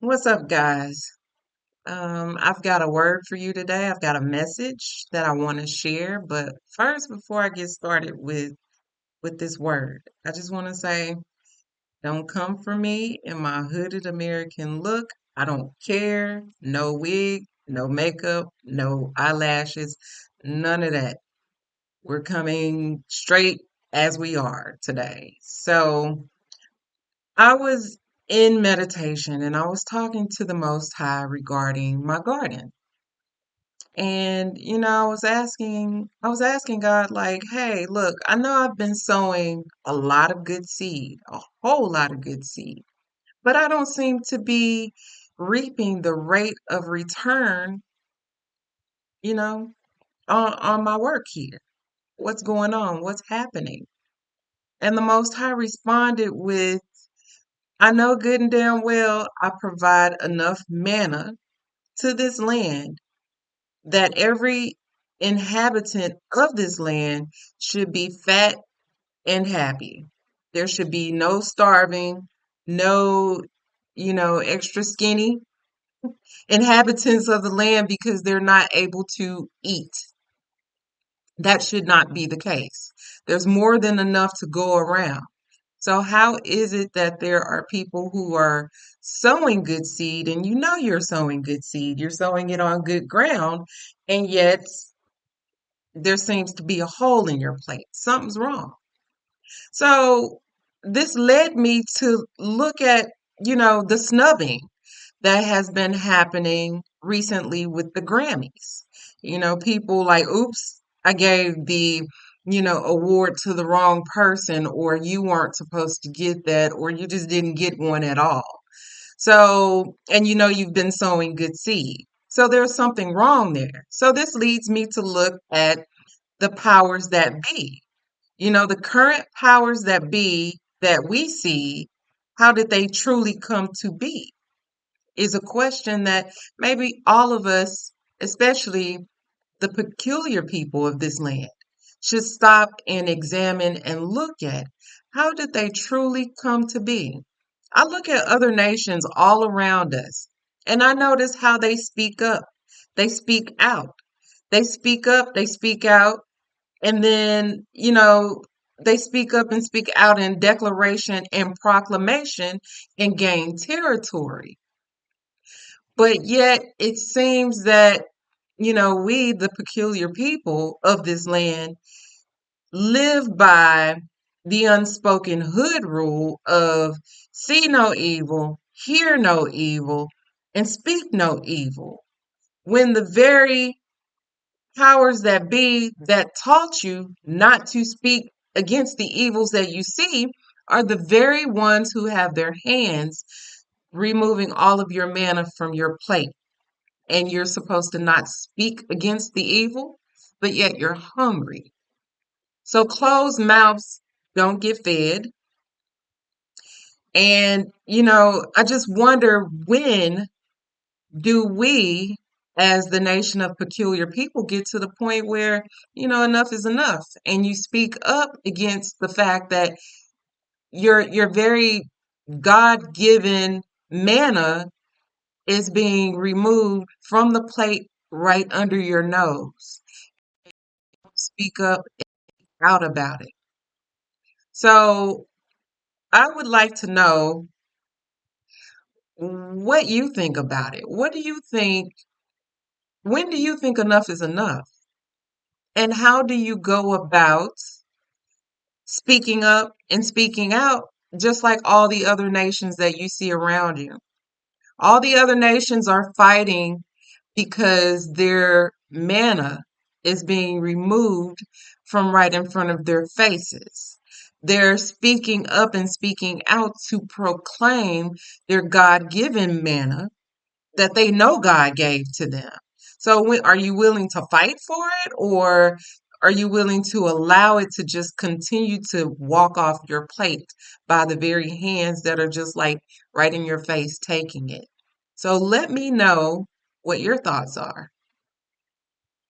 What's up, guys? I've got a word for you today. I've got a message that I want to share. But first, before I get started with this word, I just want to say, don't come for me in my hooded American look. I don't care. No wig, no makeup, no eyelashes, none of that. We're coming straight as we are today. So I was in meditation and I was talking to the Most High regarding my garden. And I was asking God, like, hey, look, I know I've been sowing a lot of good seed, a whole lot of good seed, but I don't seem to be reaping the rate of return, you know, on my work here. What's going on? What's happening? And the Most High responded with, I know good and damn well I provide enough manna to this land that every inhabitant of this land should be fat and happy. There should be no starving, no, extra skinny inhabitants of the land because they're not able to eat. That should not be the case. There's more than enough to go around. So, how is it that there are people who are sowing good seed and you know you're sowing good seed? You're sowing it on good ground, and yet there seems to be a hole in your plate. Something's wrong. So this led me to look at, the snubbing that has been happening recently with the Grammys. People like, oops, I gave the, award to the wrong person, or you weren't supposed to get that, or you just didn't get one at all. So, and you've been sowing good seed. So there's something wrong there. So this leads me to look at the powers that be. The current powers that be that we see, how did they truly come to be? Is a question that maybe all of us, especially the peculiar people of this land, should stop and examine and look at. How did they truly come to be? I look at other nations all around us and I notice how they speak up. They speak out. They speak up, they speak out, and then, they speak up and speak out in declaration and proclamation and gain territory. But yet it seems that, we, the peculiar people of this land, live by the unspoken hood rule of see no evil, hear no evil, and speak no evil. When the very powers that be that taught you not to speak against the evils that you see are the very ones who have their hands removing all of your manna from your plate. And you're supposed to not speak against the evil, but yet you're hungry. So closed mouths don't get fed. And, I just wonder, when do we, as the nation of peculiar people, get to the point where, enough is enough, and you speak up against the fact that your very God-given manna is being removed from the plate right under your nose? Speak up out about it. So I would like to know what you think about it. What do you think? When do you think enough is enough? And how do you go about speaking up and speaking out, just like all the other nations that you see around you? All the other nations are fighting because their manna is being removed from right in front of their faces. They're speaking up and speaking out to proclaim their God given manna that they know God gave to them. So, are you willing to fight for it, or are you willing to allow it to just continue to walk off your plate by the very hands that are just like right in your face taking it? So, let me know what your thoughts are.